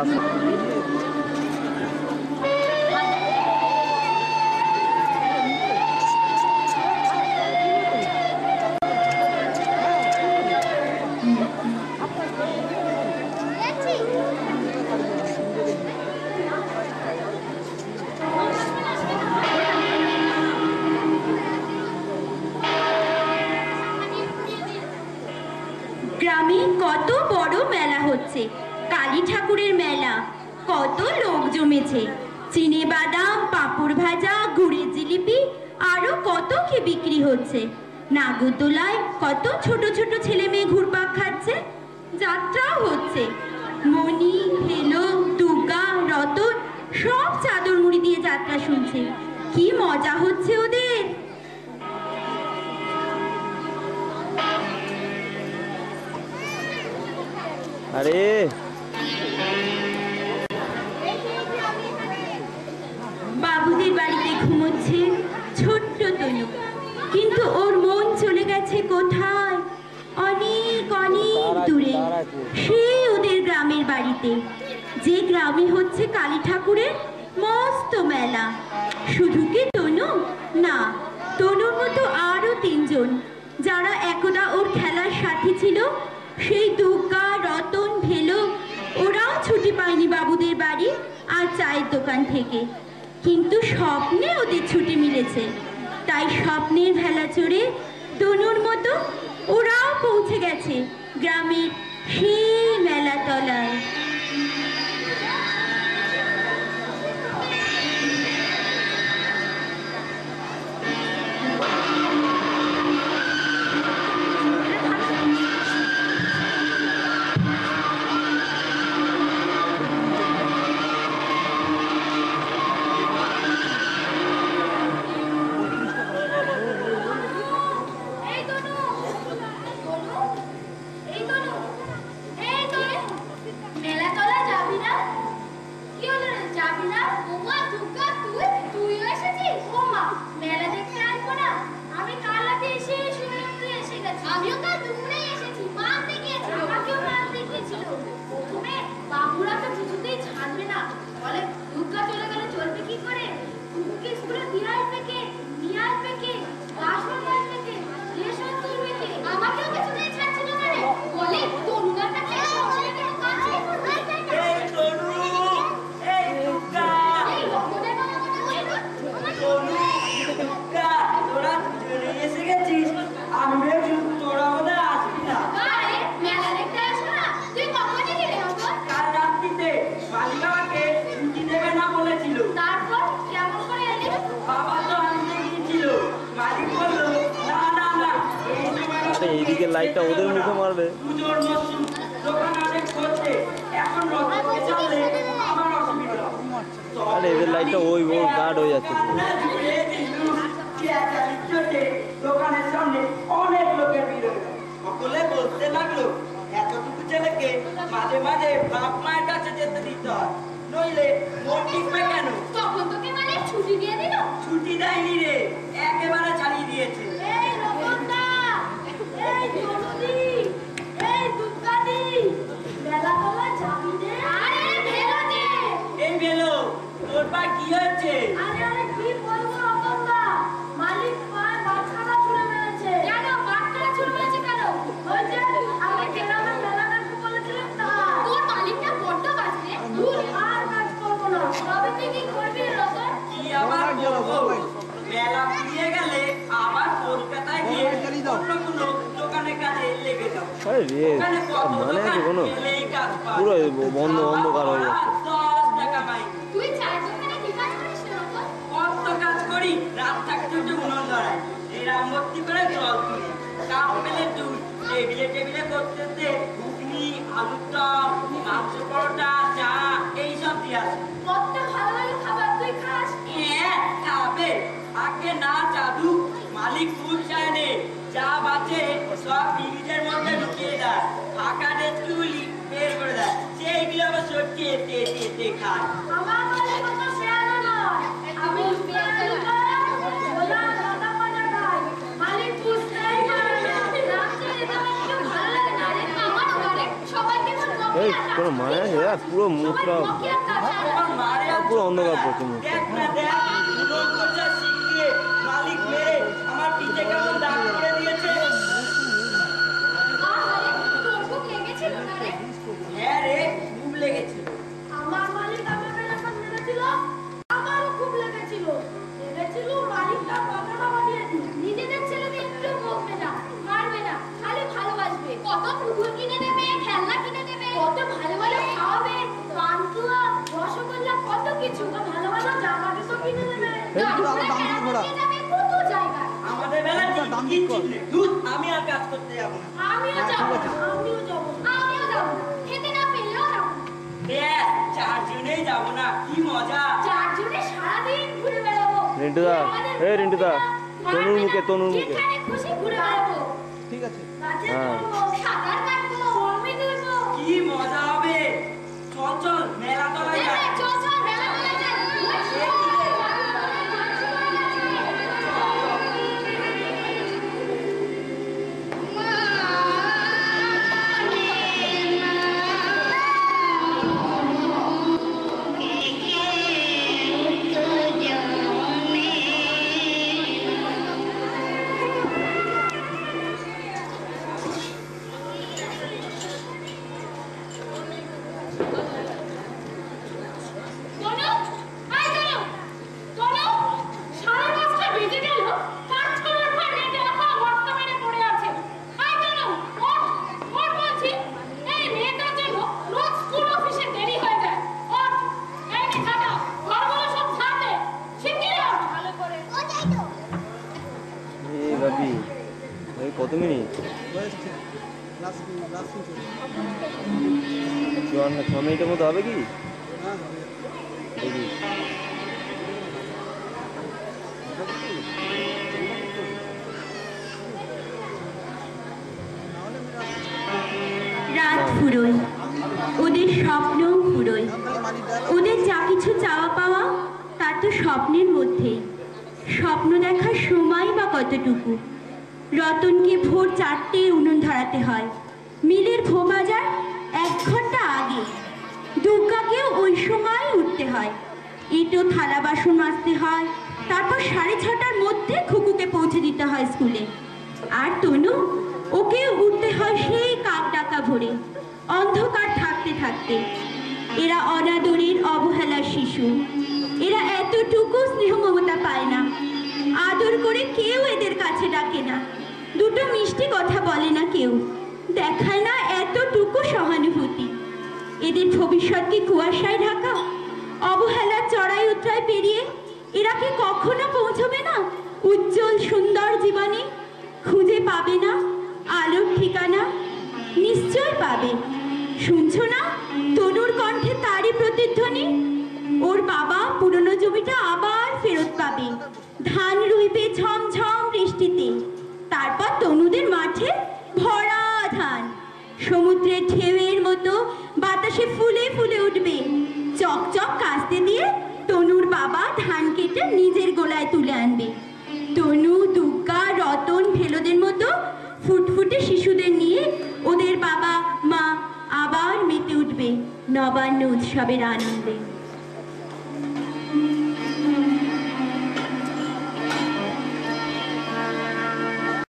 আসে। গ্রামে কত বড় মেলা হচ্ছে, কালী ঠাকুরের মেলা। কত লোক জমেছে, চিনে বাদাম, পাঁপড় ভাজা, গুড়ের জিলিপি, আরো কত কি বিক্রি হচ্ছে। নাগরদোলায় কত ছোট ছোট ছেলে মেয়ে ঘুরপাক খাচ্ছে। যাত্রাও হচ্ছে, মণি, হেলো, দুর্গা, রতন সব চাদর মুড়ি দিয়ে যাত্রা শুনছে। কি মজা হচ্ছে ওদের। আরে বাবুদের বাড়িতে ঘুমোচ্ছে ছোট্ট তনু, কিন্তু ওর মন চলে গেছে কোথায়, অনেক অনেক দূরে, সেই ওদের গ্রামের বাড়িতে, যে গ্রামে হচ্ছে কালী ঠাকুরের মস্ত মেলা। শুধু কি তনু? না, তনুর মতো আরো তিনজন, যারা একদা ওর খেলার সাথী ছিল, সেই দুর্গা, রতন, ভেলো, ওরাও ছুটি পায়নি বাবুদের বাড়ি আর চায়ের দোকান থেকে। কিন্তু স্বপ্নে ওদের ছুটি মিলেছে, তাই স্বপ্নের ভেলা চড়ে তনুর মতো ওরাও পৌঁছে গেছে গ্রামের সেই মেলা তলায়। এইদিকে লাইটটা ওদের মুখে মারবে। আরে এদের লাইটটা ওই গার্ড হয়ে যাচ্ছে। দোকানের সামনে অনেক লোকের ভিড় হলো। সকলে বলতে লাগলো, এতটুকু ছেলেকে মাঝে মাঝে বাপ মায়ের কাছে যেতে দিতে হয়, নইলে মন টিকবে কেন? তখন তোকে মানে ছুটি দিয়ে দিল? ছুটি দেয়নি রে, একেবারে ছাড়িয়ে দিয়েছে। এই রতনদা, এই জনদি, এই দুর্গাদি, মেলা তোলা যাবি রে? আরে ভেলো যে। এই ভেলো, তোর পা কি হয়েছে? আরে কি বলবো রতনদা, মালিক পায় বাচ্চাটা ছুঁড়ে মেরেছে। কেন বাচ্চাটা ছুঁড়ে মেরেছে কেন? ওই যে আমি গ্রামে মেলা দেখতে বলেছিলাম তা। তোর মালিকটা বড্ড বাজে। ভুল আর কাজ করবো না। তবে তুই কি করবি রতন? কি আবার করবো? মেলা ফিরে গেলে আবার কলকাতায় গিয়ে অন্য কোনো দোকানের কাজে লেগে যাবো। আরে রে, মানে কি কোনো পুরো বন্ধ অন্ধকার হয়ে যাচ্ছে। 10 টাকা মাই। তুই চায়ের দোকানে কি কাজ করিস রে রতন? কত কাজ করি, রাত থাকতে উঠে উনুন ধরাই, এরাম ভর্তি করে জল তুলি, কাপ পেলে দুধ, টেবিলে টেবিলে করতে ঘুগনি, আলুর চপ, মাংস পরোটা, চা এইসব দিয়ে আসে। কত ভালো ভালো খাবার তুই খাস। হ্যাঁ খাবে, আগে না জাদু, মালিক ফুল চায় নে, যা বাঁচে সব ফ্রিজের মধ্যে ঢুকিয়ে দেয়, ফাঁকা ডেস্কগুলি বের করে দেয়, সেইগুলো আবার সত্যি এতে খায়। আমার মালিক কত শেয়ানা নয়, আমি লুকিয়ে লুকিয়ে ওলা দাদা পানা খাই। মালিক বুঝতেই পারে না, রাত্রে এটা আমার একটু ভালো লাগে না রে। আমারও করে সবাইকে বলবো কোনো মানে আছে পুরো মুখটা আমার মারে আর পুরো অন্ধকার পড়ছে মুখটা। দেখ না দেখ উলট করছে শিখিয়ে মালিক মেরে আমার পিঠে কেমন দাগ করে দিয়েছে। আরে তোর খুব লেগেছিল না রে? হ্যাঁ রে খুব লেগেছে। আমার মালিক আমাকে যখন মেরেছিল আমারও খুব লেগেছিল। লেগেছিল মালিকটা কথাটা বানিয়ে দিল। নিজেদের ছেলেকে একটু বকবে না, মারবে না, খালি ভালোবাসবে। কত পুতুল কিনে দেবে, খেলনা কিনে দেবে, কত ভালো ভালো খাওয়াবে, পান্তুয়া, রসগোল্লা, কত কিছু। ভালো ভালো জামা তো কিনে দেবে। গাড়ি ঘোড়া কিনে দেবে কত জায়গায়। আমাদের বেলায় কি ছিলে? ধুর, আমি আর কাজ করতে যাবো না। আমিও যাবো, আমিও যাবো, আমিও যাবো। খেতে না পেলেও যাবো। দেখ চারজনেই যাবো না, কি মজা। চারজনে সারাদিন ঘুরে বেড়াবো। রিন্টুদা, এই রিন্টুদা, তনুর মুখে, তনুর মুখে। যেখানে খুশি ঘুরে বেড়াবো। ঠিক আছে। গাছে হ্যাঁ। চড়বো, সাঁতার কাটবো, হর্মি দুলবো। কি মজা হবে। চল চল মেলা তলায় যাই। হ্যাঁ, চল চল মেলা মেলা যাই। সে কি রে? তনু, আয় তনু, তনু, সারা রাস্তা বেজে গেল, কাঁচকলার পর রেটে রাখা ভর্তা মেরে পড়ে আছে। আয় তনু, ওঠ, ওঠ বলছি। এই মেয়েটার জন্য রোজ স্কুল অফিসে দেরি হয়ে যায়। ওঠ, এই নে খাতা, ঘরগুলো সব ঝাড় দে। শিগগিরই ওঠ। ভালো করে। ও যাই তো। এই বাপি, এই কত মিনিট? হয়েছে লাস্ট চলছে। 6 মিনিটের মতো হবে কি? হ্যাঁ হবে। দেখি। রাত ফুরোয়, ওদের স্বপ্ন ফুরোয়, ওদের যা কিছু চাওয়া পাওয়া তা তো স্বপ্নের মধ্যেই। স্বপ্ন দেখার সময় বা কতটুকু। রতনকে ভোর 4টে উনুন ধরাতে হয়, মিলের ভোবাজার 1 ঘন্টা আগে। দুর্গাকেও ওই সময় উঠতে হয়, এঁটো থালা বাসন মাজতে হয়, তারপর 6:30টার মধ্যে খুকুকে পৌঁছে দিতে হয় স্কুলে। আর তনু, ওকেও উঠতে হয় সেই কাক ডাকা ভোরে, অন্ধকার থাকতে থাকতে। এরা অনাদরের অবহেলার শিশু, এরা এতটুকু স্নেহ মমতা পায় না। আদর করে কেউ এদের কাছে ডাকে না, দুটো মিষ্টি কথা বলে না কেউ, দেখায় না এতটুকু সহানুভূতি। এদের ভবিষ্যৎ কি কুয়াশায় ঢাকা? অবহেলার চড়াই উতরাই পেরিয়ে এরা কি কখনো পৌঁছবে না উজ্জ্বল সুন্দর জীবনে? খুঁজে পাবে না আলোর ঠিকানা? নিশ্চয় পাবে। শুনছো না তনুর কণ্ঠে তারই প্রতিধ্বনি? ওর বাবা পুরনো জমিটা আবার ফেরত পাবে, ধান রুইবে ঝমঝম বৃষ্টিতে, তারপর তনুদের মাঠে ভরা ধান, সমুদ্রের ঢেউয়ের মতো বাতাসে ফুলে ফুলে উঠবে। চকচক কাস্তে দিয়ে তনুর বাবা ধান কেটে নিজের গোলায় তুলে আনবে। তনু, দুর্গা, রতন, ভেলোদের মতো ফুটফুটে শিশুদের নিয়ে ওদের বাবা মা আবার মেতে উঠবে নবান্ন উৎসবের আনন্দে।